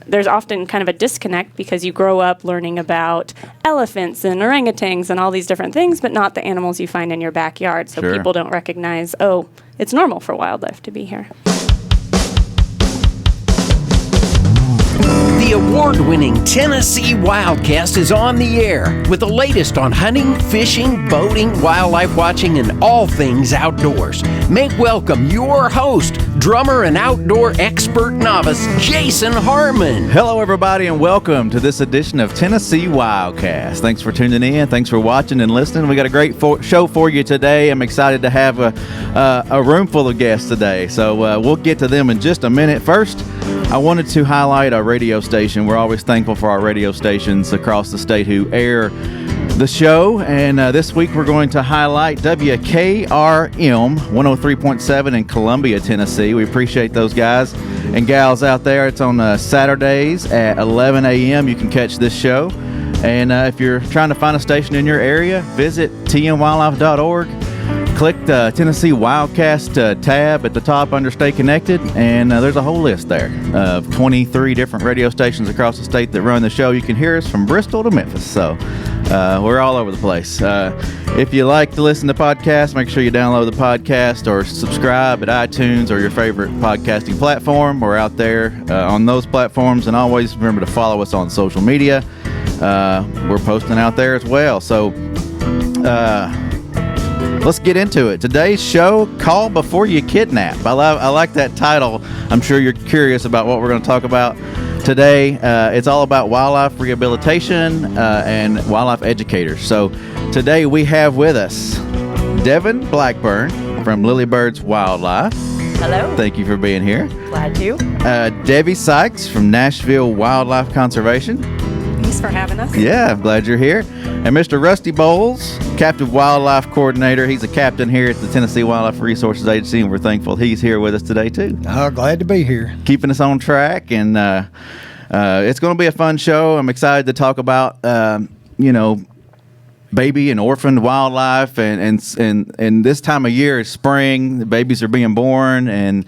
there's often kind of a disconnect because you grow up learning about elephants and orangutans and all these different things, but not the animals you find in your backyard. So people don't recognize, oh, it's normal for wildlife to be here. The award-winning Tennessee WildCast is on the air with the latest on hunting, fishing, boating, wildlife watching, and all things outdoors. Make welcome your host, drummer and outdoor expert novice, Jason Harmon. Hello, everybody, and welcome to this edition of Tennessee WildCast. Thanks for tuning in. Thanks for watching and listening. We got a great show for you today. I'm excited to have a room full of guests today, so we'll get to them in just a minute. First, I wanted to highlight our radio station. We're always thankful for our radio stations across the state who air the show, and this week we're going to highlight WKRM 103.7 in Columbia, Tennessee. We appreciate those guys and gals out there. It's on Saturdays at 11 a.m. You can catch this show, and if you're trying to find a station in your area, visit tnwildlife.org. Click the Tennessee WildCast tab at the top under Stay Connected, and there's a whole list there of 23 different radio stations across the state that run the show. You can hear us from Bristol to Memphis, so we're all over the place. If you like to listen to podcasts, make sure you download the podcast or subscribe at iTunes or your favorite podcasting platform. We're out there on those platforms, and always remember to follow us on social media. We're posting out there as well, so let's get into it. Today's show, Call Before You Kidnap. I like that title. I'm sure you're curious about what we're going to talk about today. It's all about wildlife rehabilitation and wildlife educators. So today we have with us Devon Blackburn from Lillie Birds Wildlife. Hello. Thank you for being here. Glad to. Debbie Sykes from Nashville Wildlife Conservation. Thanks for having us. Yeah, I'm glad you're here. And Mr. Rusty Boles, Captive Wildlife Coordinator. He's a captain here at the Tennessee Wildlife Resources Agency, and we're thankful he's here with us today, too. Glad to be here. Keeping us on track, and it's going to be a fun show. I'm excited to talk about, baby and orphaned wildlife, and this time of year is spring. The babies are being born, and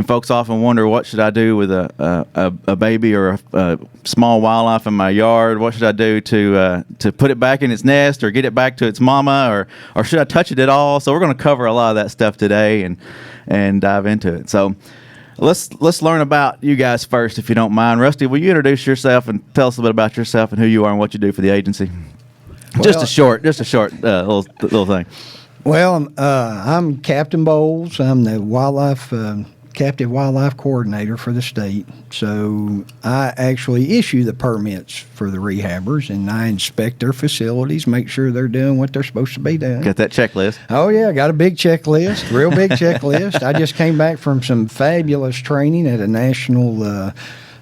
folks often wonder, what should I do with a baby or a small wildlife in my yard? What should I do to put it back in its nest or get it back to its mama, or should I touch it at all? So we're going to cover a lot of that stuff today and dive into it. So let's learn about you guys first, if you don't mind. Rusty, will you introduce yourself and tell us a bit about yourself and who you are and what you do for the agency? Well, just a short little thing. Well, I'm Captain Boles. I'm the Captive Wildlife Coordinator for the state. So I actually issue the permits for the rehabbers, and I inspect their facilities, make sure they're doing what they're supposed to be doing. Got that checklist? Oh, yeah, got a big checklist, real big checklist. I just came back from some fabulous training at a national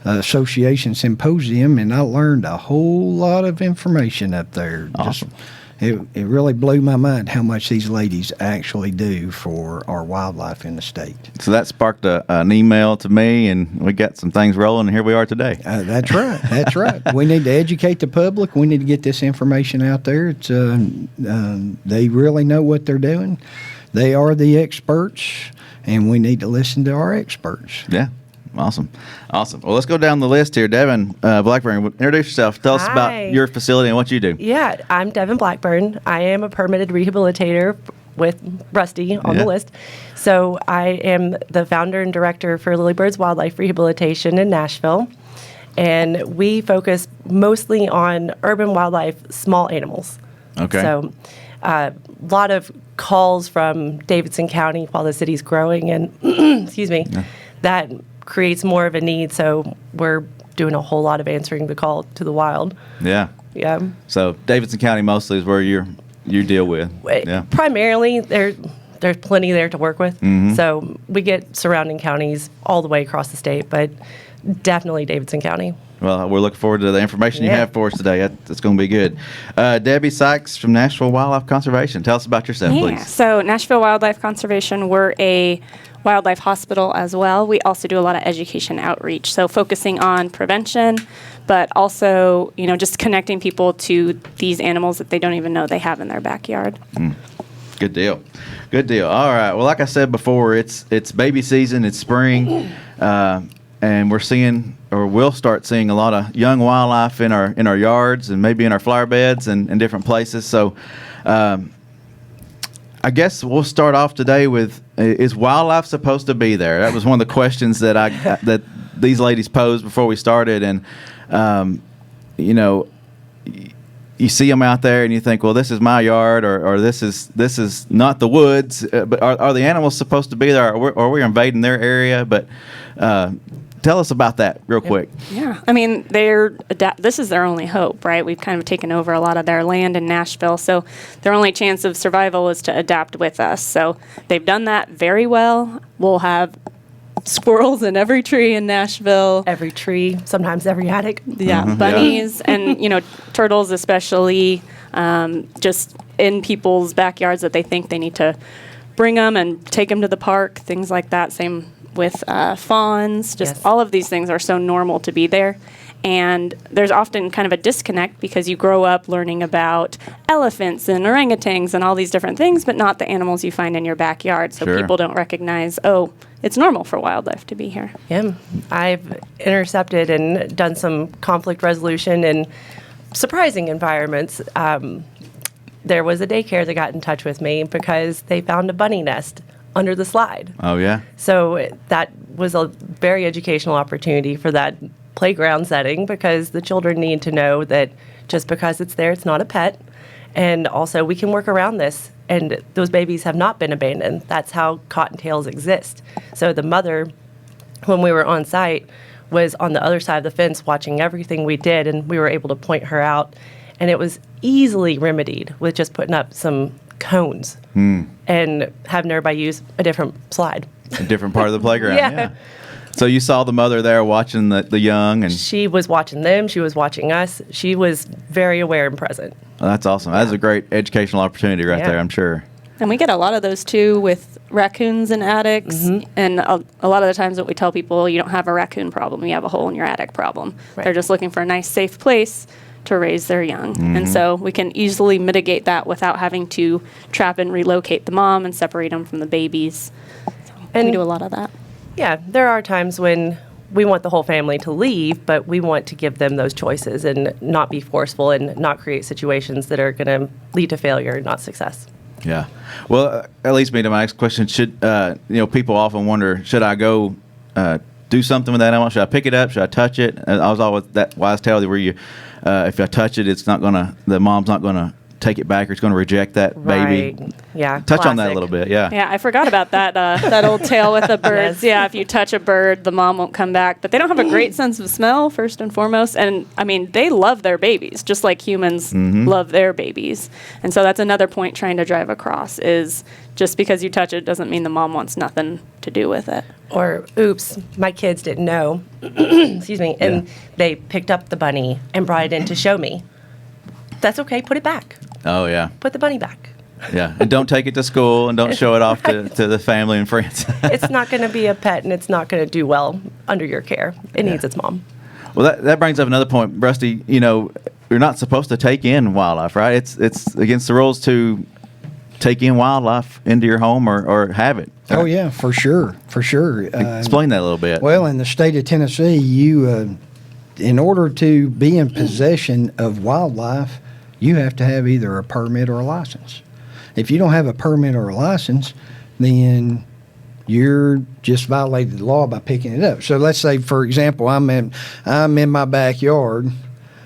association symposium, and I learned a whole lot of information up there. Awesome. It really blew my mind how much these ladies actually do for our wildlife in the state. So that sparked an email to me, and we got some things rolling, and here we are today. That's right. That's right. We need to educate the public. We need to get this information out there. It's they really know what they're doing. They are the experts, and we need to listen to our experts. Yeah. Awesome. Well, let's go down the list here. Devon Blackburn, introduce yourself. Tell us about your facility and what you do. Yeah, I'm Devon Blackburn. I am a permitted rehabilitator with Rusty on the list. So I am the founder and director for Lillie Birds Wildlife Rehabilitation in Nashville. And we focus mostly on urban wildlife, small animals. Okay. So a lot of calls from Davidson County while the city's growing, and excuse me, that creates more of a need, so we're doing a whole lot of answering the call to the wild. Yeah. So Davidson County mostly is where you deal with. Yeah. Primarily, there's plenty there to work with. Mm-hmm. So we get surrounding counties all the way across the state, but definitely Davidson County. Well, we're looking forward to the information you have for us today. It's going to be good. Debbie Sykes from Nashville Wildlife Conservation. Tell us about yourself, please. So Nashville Wildlife Conservation, we're a wildlife hospital as well. We also do a lot of education outreach, so focusing on prevention, but also, just connecting people to these animals that they don't even know they have in their backyard. Good deal. All right. Well, like I said before, it's baby season. It's spring. and we're seeing, or we'll start seeing, a lot of young wildlife in our yards and maybe in our flower beds and different places. So I guess we'll start off today with, is wildlife supposed to be there? That was one of the questions that that these ladies posed before we started. And, you know, you see them out there and you think, well, this is my yard, or this is not the woods. But are the animals supposed to be there? Or are we invading their area? But tell us about that real quick. Yeah, I mean, this is their only hope, right? We've kind of taken over a lot of their land in Nashville, so their only chance of survival is to adapt with us. So they've done that very well. We'll have squirrels in every tree in Nashville. Every tree, sometimes every attic. Yeah, bunnies and, you know, turtles especially, just in people's backyards that they think they need to bring them and take them to the park, things like that. Same with fawns. Just all of these things are so normal to be there. And there's often kind of a disconnect because you grow up learning about elephants and orangutans and all these different things, but not the animals you find in your backyard. So people don't recognize, oh, it's normal for wildlife to be here. Yeah, I've intercepted and done some conflict resolution in surprising environments. There was a daycare that got in touch with me because they found a bunny nest under the slide. Oh, yeah? So that was a very educational opportunity for that playground setting, because the children need to know that just because it's there, it's not a pet. And also, we can work around this. And those babies have not been abandoned. That's how cottontails exist. So the mother, when we were on site, was on the other side of the fence watching everything we did, and we were able to point her out. And it was easily remedied with just putting up some cones and having everybody use a different slide. A different part of the playground. Yeah. So you saw the mother there watching the young, and she was watching them. She was watching us. She was very aware and present. Well, that's awesome. That's a great educational opportunity right there, I'm sure. And we get a lot of those too with raccoons in attics. And a lot of the times what we tell people, you don't have a raccoon problem, you have a hole in your attic problem. Right. They're just looking for a nice safe place to raise their young. And so we can easily mitigate that without having to trap and relocate the mom and separate them from the babies. So we do a lot of that. Yeah, there are times when we want the whole family to leave, but we want to give them those choices and not be forceful and not create situations that are going to lead to failure, not success. Yeah. Well, that leads me to my next question. Should, people often wonder, should I go do something with that animal? Should I pick it up? Should I touch it? I was always that wise tale where you, if I touch it, the mom's not going to take it back, or it's going to reject that baby. Right. Yeah. Touch on that a little bit. Yeah. Yeah, I forgot about that that old tale with the birds. Yeah, if you touch a bird, the mom won't come back. But they don't have a great sense of smell, first and foremost. And I mean, they love their babies, just like humans love their babies. And so that's another point trying to drive across is just because you touch it doesn't mean the mom wants nothing to do with it. Or, oops, my kids didn't know. Excuse me. And they picked up the bunny and brought it in to show me. That's okay. Put it back. Oh, yeah. Put the bunny back. Yeah. And don't take it to school, and don't show it off to the family and friends. It's not going to be a pet, and it's not going to do well under your care. It needs its mom. Well, that brings up another point, Rusty. You know, you're not supposed to take in wildlife, right? It's against the rules to take in wildlife into your home or have it. Oh, yeah, for sure. Explain that a little bit. Well, in the state of Tennessee, you, in order to be in possession of wildlife, you have to have either a permit or a license. If you don't have a permit or a license, then you're just violated the law by picking it up. So let's say, for example, I'm in my backyard,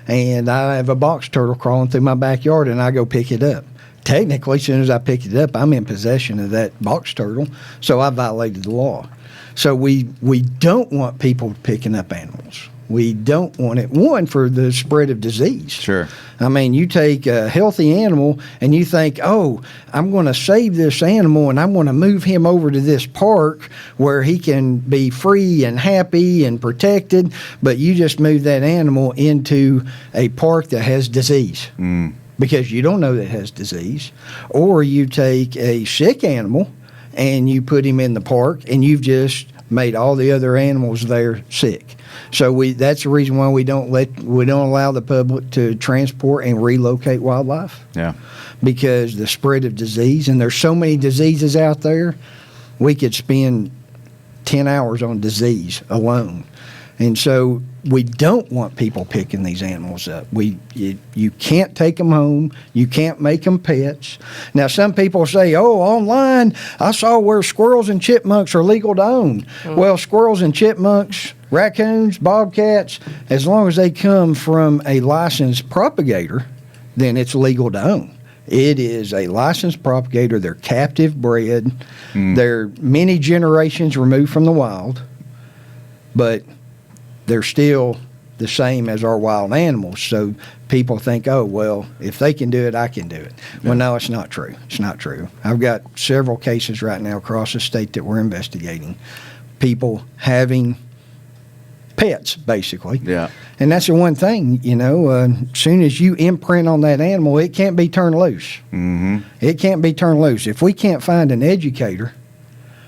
and I have a box turtle crawling through my backyard, and I go pick it up. Technically, as soon as I pick it up, I'm in possession of that box turtle, so I violated the law. So we don't want people picking up animals. We don't want it, one, for the spread of disease. Sure. I mean, you take a healthy animal and you think, oh, I'm going to save this animal and I'm going to move him over to this park where he can be free and happy and protected, but you just move that animal into a park that has disease because you don't know that it has disease. Or you take a sick animal and you put him in the park and you've just made all the other animals there sick. So that's the reason why we don't allow the public to transport and relocate wildlife. Yeah. Because the spread of disease, and there's so many diseases out there, we could spend 10 hours on disease alone. And so we don't want people picking these animals up. You can't take them home. You can't make them pets. Now, some people say, oh, online, I saw where squirrels and chipmunks are legal to own. Well, squirrels and chipmunks, raccoons, bobcats, as long as they come from a licensed propagator, then it's legal to own. It is a licensed propagator. They're captive bred. They're many generations removed from the wild, but they're still the same as our wild animals. So people think, oh, well, if they can do it, I can do it. Well, no, it's not true. It's not true. I've got several cases right now across the state that we're investigating. People having pets, basically. Yeah. And that's the one thing, as soon as you imprint on that animal, it can't be turned loose. Mm-hmm. It can't be turned loose. If we can't find an educator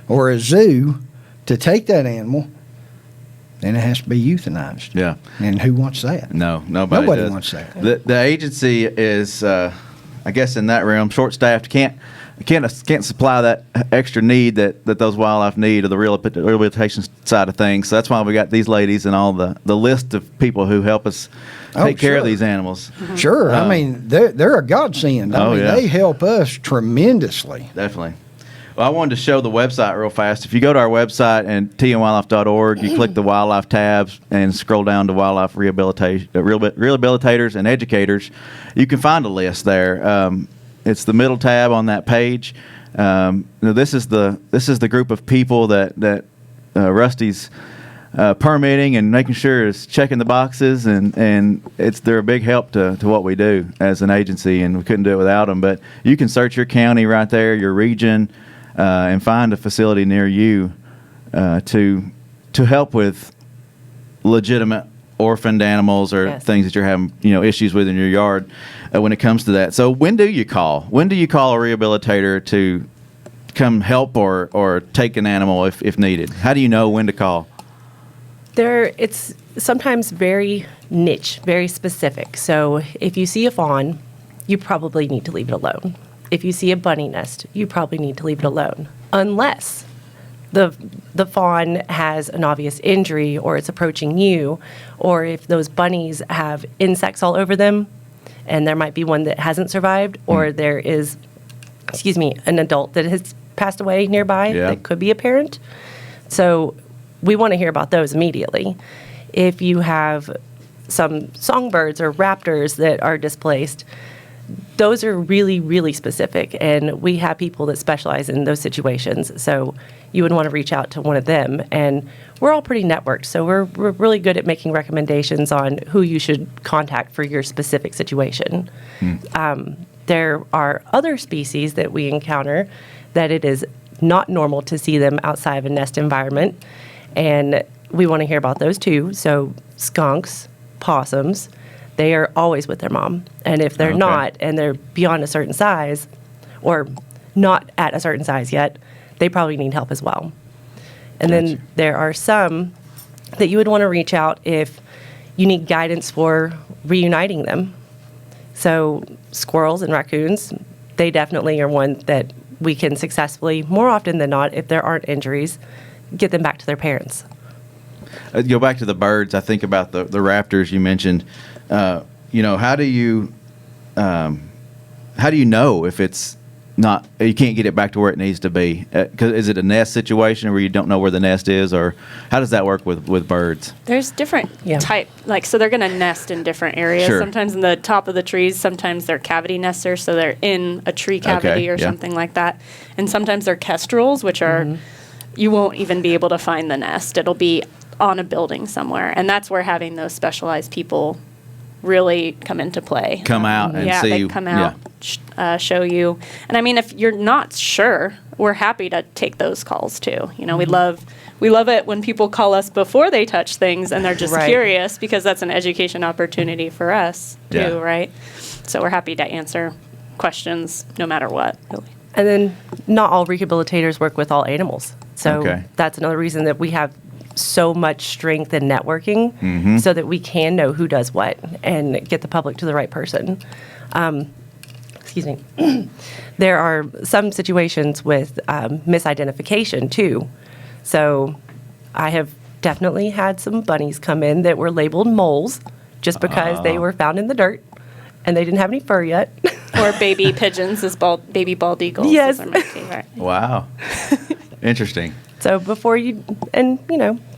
or a zoo to take that animal, then it has to be euthanized. Yeah. And who wants that? No, nobody does. Wants that. The agency is, I guess, in that realm, short-staffed. Can't supply that extra need that those wildlife need, or the rehabilitation side of things. So that's why we got these ladies and all the list of people who help us take care of these animals. Sure. I mean, they're a godsend. I mean, they help us tremendously. Definitely. Well, I wanted to show the website real fast. If you go to our website and twildlife.org, you click the wildlife tabs and scroll down to wildlife rehabilitators and educators, you can find a list there. It's the middle tab on that page. This is the group of people that Rusty's permitting and making sure is checking the boxes, and they're a big help to what we do as an agency, and we couldn't do it without them. But you can search your county right there, your region, and find a facility near you to help with legitimate orphaned animals or things that you're having issues with in your yard when it comes to that. So when do you call? When do you call a rehabilitator to come help or take an animal if needed? How do you know when to call? It's sometimes very niche, very specific. So if you see a fawn, you probably need to leave it alone. If you see a bunny nest, you probably need to leave it alone, unless the fawn has an obvious injury or it's approaching you, or if those bunnies have insects all over them and there might be one that hasn't survived, or there is, an adult that has passed away nearby that could be a parent. So we want to hear about those immediately. If you have some songbirds or raptors that are displaced, those are really, really specific, and we have people that specialize in those situations. So you would want to reach out to one of them, and we're all pretty networked, so we're really good at making recommendations on who you should contact for your specific situation. There are other species that we encounter that it is not normal to see them outside of a nest environment, and we want to hear about those too. So skunks, possums, they are always with their mom. And if they're not, and they're beyond a certain size, or not at a certain size yet, they probably need help as well. And then there are some that you would want to reach out if you need guidance for reuniting them. So squirrels and raccoons, they definitely are one that we can successfully, more often than not, if there aren't injuries, get them back to their parents. Go back to the birds. I think about the raptors you mentioned. How do you know if it's not, you can't get it back to where it needs to be? Is it a nest situation where you don't know where the nest is, or how does that work with birds? There's different type, so they're going to nest in different areas. Sure. Sometimes in the top of the trees, sometimes they're cavity nesters, so they're in a tree cavity or something like that. And sometimes they're kestrels, which are, you won't even be able to find the nest. It'll be on a building somewhere. And that's where having those specialized people really come into play. Come out and see. They come out, show you. And I mean, if you're not sure, we're happy to take those calls too. We love it when people call us before they touch things and they're just curious, because that's an education opportunity for us too, right? So we're happy to answer questions no matter what, really. And then not all rehabilitators work with all animals. So that's another reason that we have so much strength in networking, so that we can know who does what and get the public to the right person. There are some situations with misidentification too. So I have definitely had some bunnies come in that were labeled moles just because they were found in the dirt and they didn't have any fur yet. Or baby pigeons, baby bald eagles. Yes. Those are my favorite. Wow. Interesting. So before you, and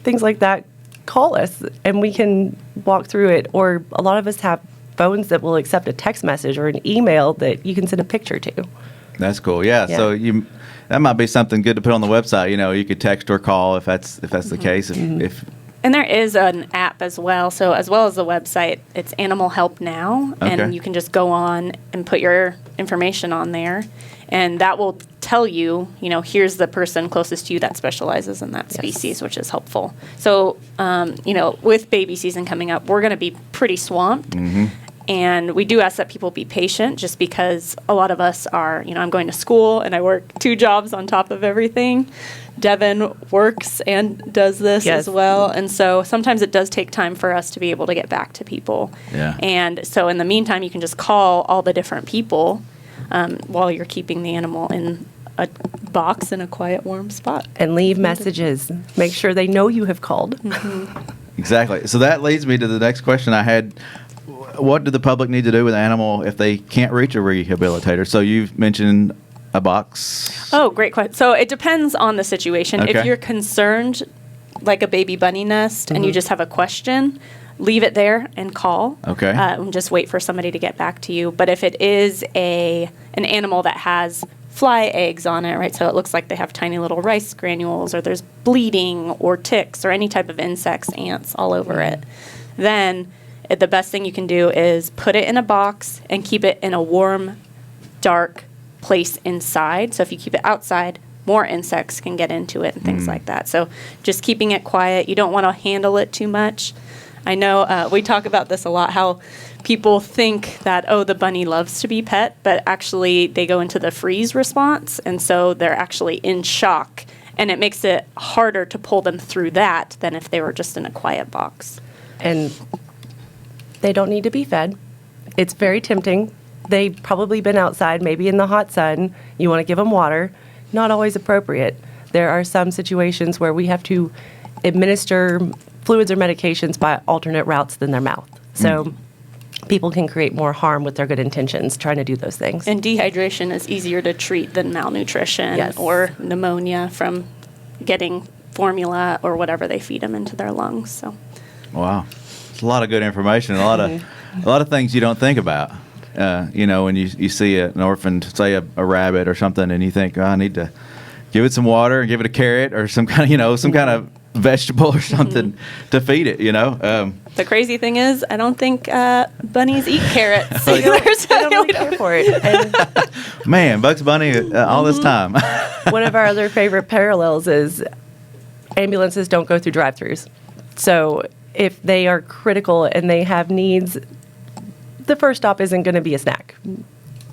things like that, call us and we can walk through it. Or a lot of us have phones that will accept a text message or an email that you can send a picture to. That's cool. Yeah. So that might be something good to put on the website. You could text or call if that's the case. If And there is an app as well. So as well as the website, it's Animal Help Now. Okay. And you can just go on and put your information on there. And that will tell you, here's the person closest to you that specializes in that species, which is helpful. So, with baby season coming up, we're going to be pretty swamped. Mm-hmm. And we do ask that people be patient just because a lot of us are, I'm going to school and I work 2 jobs on top of everything. Devin works and does this as well. And so sometimes it does take time for us to be able to get back to people. Yeah. And so in the meantime, you can just call all the different people while you're keeping the animal in a box in a quiet, warm spot. And leave messages. Make sure they know you have called. Exactly. So that leads me to the next question I had. What do the public need to do with an animal if they can't reach a rehabilitator? So you've mentioned a box. Oh, great question. So it depends on the situation. Okay. If you're concerned, like a baby bunny nest, and you just have a question, leave it there and call. Okay. And just wait for somebody to get back to you. But if it is an animal that has fly eggs on it, right? So it looks like they have tiny little rice granules, or there's bleeding or ticks or any type of insects, ants all over it, then the best thing you can do is put it in a box and keep it in a warm, dark place inside. So if you keep it outside, more insects can get into it and things like that. So just keeping it quiet. You don't want to handle it too much. I know we talk about this a lot, how people think that, the bunny loves to be pet, but actually they go into the freeze response, and so they're actually in shock, and it makes it harder to pull them through that than if they were just in a quiet box. And they don't need to be fed. It's very tempting. They've probably been outside, maybe in the hot sun. You want to give them water. Not always appropriate. There are some situations where we have to administer fluids or medications by alternate routes than their mouth. So people can create more harm with their good intentions trying to do those things. And dehydration is easier to treat than malnutrition or pneumonia from getting formula or whatever they feed them into their lungs. So, Wow. It's a lot of good information. A lot of things you don't think about. When you see an orphaned, say a rabbit or something, and you think, I need to give it some water and give it a carrot or some kind of vegetable or something to feed it. the crazy thing is, I don't think bunnies eat carrots. They don't really care for it. And Man, Bugs Bunny all this time. one of our other favorite parallels is ambulances don't go through drive-thrus. So if they are critical and they have needs, the first stop isn't going to be a snack.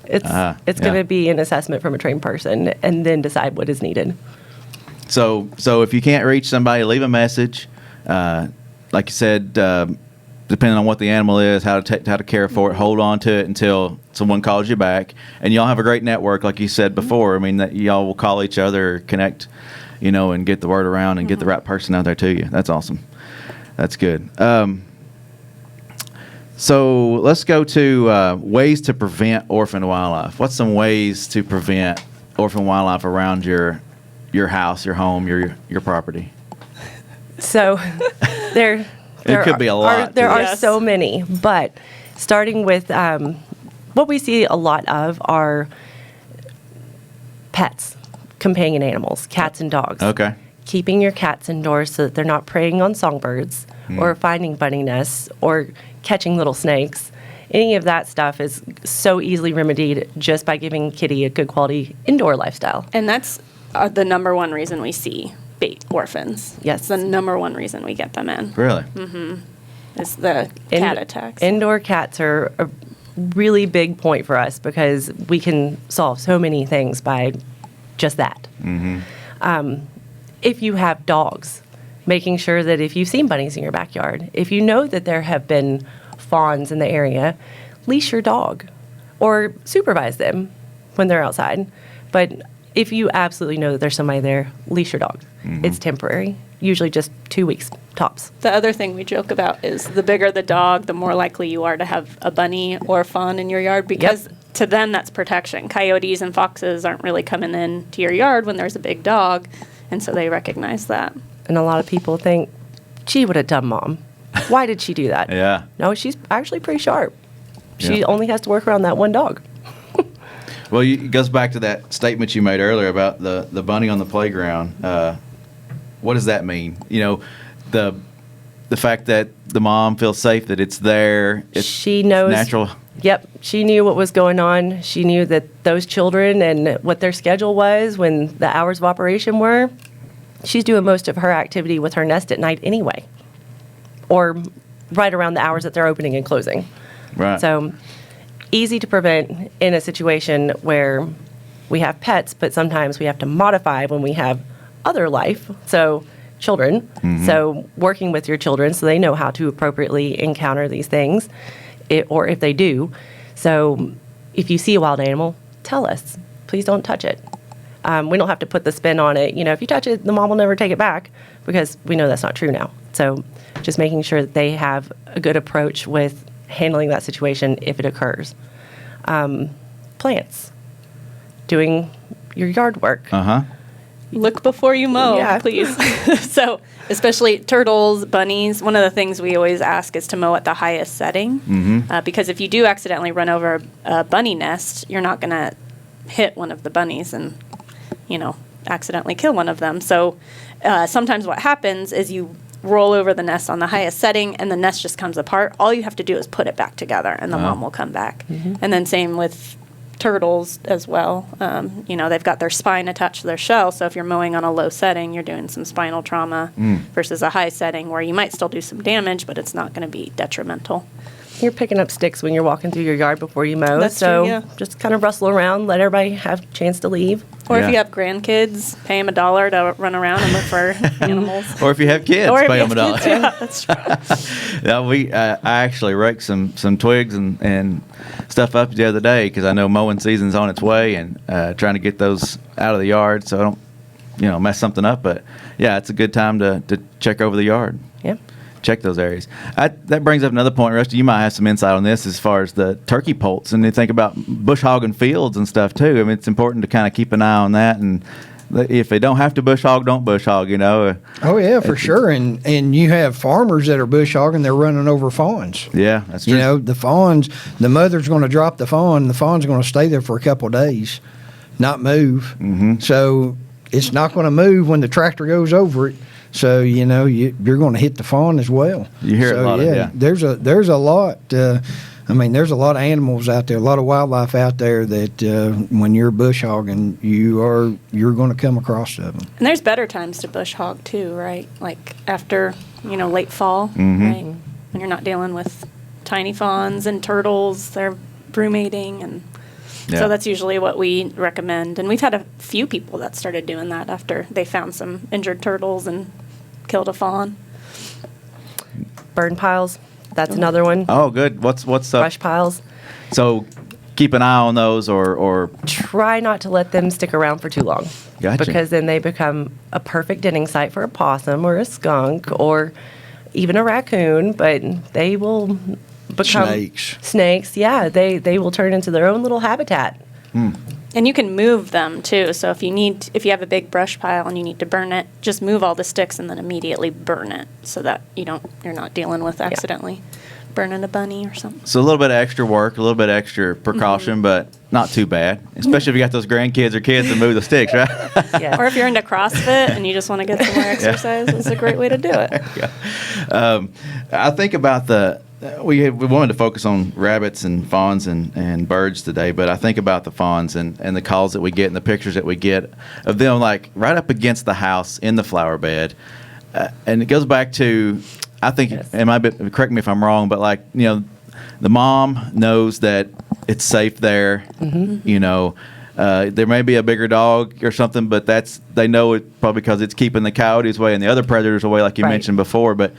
It's going to be an assessment from a trained person and then decide what is needed. So if you can't reach somebody, leave a message. Like you said, depending on what the animal is, how to care for it, hold on to it until someone calls you back. And y'all have a great network, like you said before. I mean, that y'all will call each other, connect, and get the word around and get the right person out there to you. That's awesome. That's good. So let's go to ways to prevent orphan wildlife. What's some ways to prevent orphan wildlife around your house, your home, your property? So there could be a lot. There are Yes. so many, but starting with what we see a lot of are pets, companion animals, cats and dogs. Okay. Keeping your cats indoors so that they're not preying on songbirds or finding bunny nests or catching little snakes. Any of that stuff is so easily remedied just by giving Kitty a good quality indoor lifestyle. And that's the number one reason we see orphans. Yes. It's the number one reason we get them in. Really? Is the cat attacks. Indoor cats are a really big point for us because we can solve so many things by just that. If you have dogs, making sure that if you've seen bunnies in your backyard, if you know that there have been fawns in the area, leash your dog or supervise them when they're outside. But if you absolutely know that there's somebody there, leash your dog. It's temporary, usually just 2 weeks tops. The other thing we joke about is the bigger the dog, the more likely you are to have a bunny or a fawn in your yard, because to them that's protection. Coyotes and foxes aren't really coming in to your yard when there's a big dog, and so they recognize that. And a lot of people think, gee, what a dumb mom. Why did she do that? Yeah. No, she's actually pretty sharp. She Yeah. only has to work around that one dog. Well, it goes back to that statement you made earlier about the bunny on the playground. What does that mean? You know, the fact that the mom feels safe, that it's there. She knows. Natural. Yep. She knew what was going on. She knew that those children and what their schedule was when the hours of operation were. She's doing most of her activity with her nest at night anyway, or right around the hours that they're opening and closing. Right. So easy to prevent in a situation where we have pets, but sometimes we have to modify when we have other life. So children. So working with your children so they know how to appropriately encounter these things, or if they do. So if you see a wild animal, tell us. Please don't touch it. We don't have to put the spin on it. You know, if you touch it, the mom will never take it back, because we know that's not true now. So just making sure that they have a good approach with handling that situation if it occurs. Plants. Doing your yard work. Look before you mow, Yeah. please. So, especially turtles, bunnies, one of the things we always ask is to mow at the highest setting. Because if you do accidentally run over a bunny nest, you're not going to hit one of the bunnies and, you know, accidentally kill one of them. So, sometimes what happens is you roll over the nest on the highest setting and the nest just comes apart. All you have to do is put it back together and the mom will come back. And then same with turtles as well. You know, they've got their spine attached to their shell, so if you're mowing on a low setting, you're doing some spinal trauma versus a high setting where you might still do some damage, but it's not going to be detrimental. You're picking up sticks when you're walking through your yard before you mow. That's so true, yeah. just kind of rustle around, let everybody have a chance to leave. Or Yeah. if you have grandkids, pay them $1 to run around and look for animals. Or if you have kids, Or if pay you them have $1. kids, yeah, that's true. Yeah, I actually raked some twigs and stuff up the other day because I know mowing season's on its way, and trying to get those out of the yard so I don't, you know, mess something up. But yeah, it's a good time to check over the yard. Yeah. Check those areas. That brings up another point, Rusty. You might have some insight on this as far as the turkey poults, and you think about bush hogging fields and stuff too. I mean, it's important to kind of keep an eye on that, and if they don't have to bush hog, don't bush hog. You know. Oh yeah, for sure. And you have farmers that are bush hogging; they're running over fawns. Yeah, that's true. You know, the fawns. The mother's going to drop the fawn. The fawn's going to stay there for a couple of days, not move. So it's not going to move when the tractor goes over it. So you know you're going to hit the fawn as well. You hear so, a lot of yeah. There's a lot. I mean, there's a lot of animals out there, a lot of wildlife out there that when you're bush hogging, you're going to come across them. And there's better times to bush hog too, right? Like after, you know, late fall, right? When you're not dealing with tiny fawns and turtles, they're brumating, and so that's usually what we recommend. And we've had a few people that started doing that after they found some injured turtles and killed a fawn. Burn piles. That's another one. Oh, good. What's up? Brush piles. So keep an eye on those, or Try not to let them stick around for too long. Gotcha. Because then they become a perfect denning site for a possum or a skunk or even a raccoon, but they will become snakes. Yeah, they will turn into their own little habitat. And you can move them too. So if you have a big brush pile and you need to burn it, just move all the sticks and then immediately burn it so that you're not dealing with accidentally burning a bunny or something. So a little bit of extra work, a little bit of extra precaution, but not too bad. Especially if you got those grandkids or kids to move the sticks, right? Or if you're into CrossFit and you just want to get some more exercise, it's a great way to do it. I think about we wanted to focus on rabbits and fawns and birds today, but I think about the fawns and the calls that we get and the pictures that we get of them like right up against the house in the flower bed. And it goes back to, I think, correct me if I'm wrong, but like, you know, the mom knows that it's safe there. You know, there may be a bigger dog or something, but they know it probably because it's keeping the coyotes away and the other predators away, like you mentioned before. But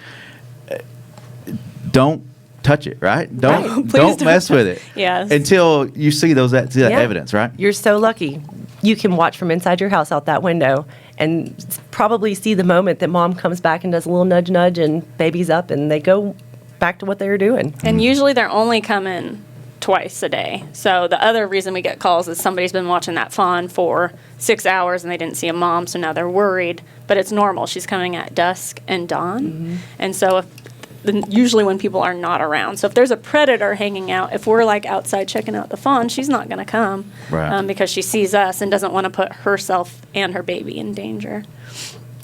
don't touch it, right? Don't mess with it. Yes. Until you see that evidence, right? You're so lucky. you can watch from inside your house out that window and probably see the moment that mom comes back and does a little nudge nudge and baby's up and they go back to what they were doing. And usually they're only coming twice a day. So the other reason we get calls is somebody's been watching that fawn for 6 hours and they didn't see a mom, so now they're worried. But it's normal. She's coming at dusk and dawn. And so usually when people are not around. So if there's a predator hanging out, if we're like outside checking out the fawn, she's not going to come because she sees us and doesn't want to put herself and her baby in danger.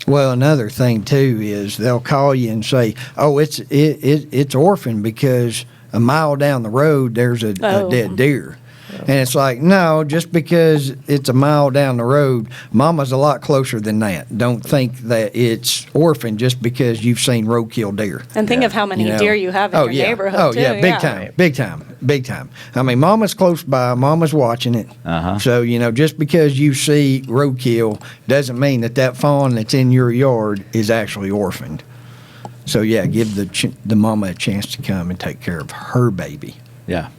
Well, another thing too is they'll call you and say, "Oh, it's orphan because a mile down the road there's a dead deer." And it's like, no, just because it's a mile down the road, Mama's a lot closer than that. Don't think that it's orphan just because you've seen roadkill deer. And think of how many deer you have in your neighborhood, too. Big time. I mean, Mama's close by. Mama's watching it. So, just because you see roadkill doesn't mean that fawn that's in your yard is actually orphaned. So, give the mama a chance to come and take care of her baby. Yeah.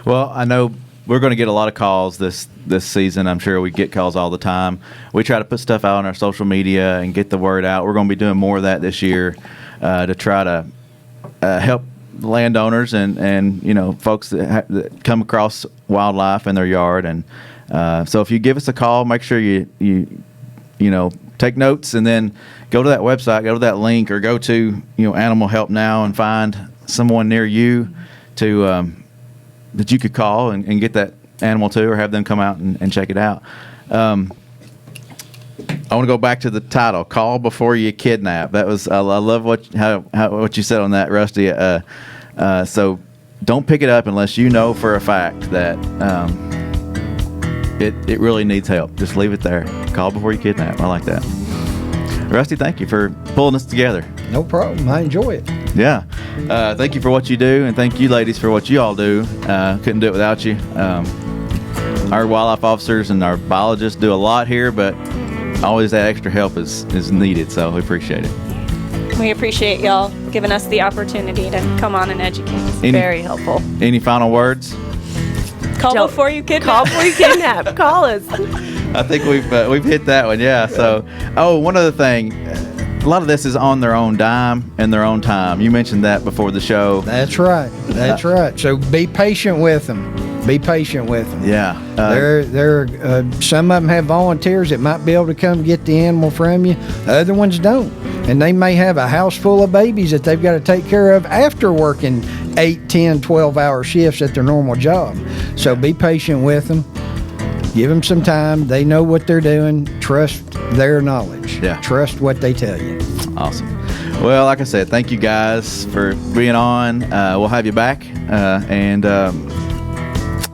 Well, I know we're going to get a lot of calls this season. I'm sure we get calls all the time. We try to put stuff out on our social media and get the word out. We're going to be doing more of that this year to try to help landowners and folks that come across wildlife in their yard. And so if you give us a call, make sure you take notes and then go to that website, go to that link, or go to Animal Help Now and find someone near you to that you could call and get that animal to, or have them come out and check it out. I want to go back to the title, Call Before You Kidnap. That was I love what you said on that, Rusty. So don't pick it up unless you know for a fact that it really needs help. Just leave it there. Call before you kidnap. I like that. Rusty, thank you for pulling us together. No problem. I enjoy it. Yeah. Thank you for what you do, and thank you, ladies, for what you all do. Couldn't do it without you. Our wildlife officers and our biologists do a lot here, but always that extra help is needed, so we appreciate it. We appreciate y'all giving us the opportunity to come on and educate. Very helpful. Any final words? Call before you kidnap. Call before you kidnap. Call us. I think we've hit that one, yeah. So, one other thing. A lot of this is on their own dime and their own time. You mentioned that before the show. That's right. So be patient with them. Yeah. Some of them have volunteers that might be able to come get the animal from you. Other ones don't. And they may have a house full of babies that they've got to take care of after working 8, 10, 12-hour shifts at their normal job. So be patient with them. Give them some time. They know what they're doing. Trust their knowledge. Yeah. Trust what they tell you. Awesome. Well, like I said, thank you guys for being on. We'll have you back. And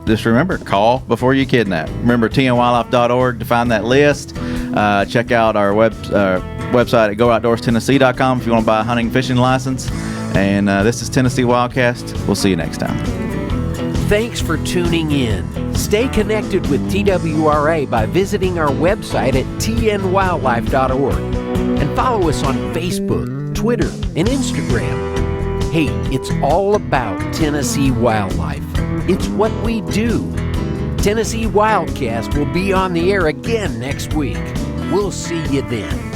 just remember, call before you kidnap. Remember, tnwildlife.org to find that list. Check out our website at GoOutdoorsTennessee.com if you want to buy a hunting and fishing license. And this is Tennessee WildCast. We'll see you next time. Thanks for tuning in. Stay connected with TWRA by visiting our website at tnwildlife.org and follow us on Facebook, Twitter, and Instagram. Hey, it's all about Tennessee wildlife. It's what we do. Tennessee WildCast will be on the air again next week. We'll see you then.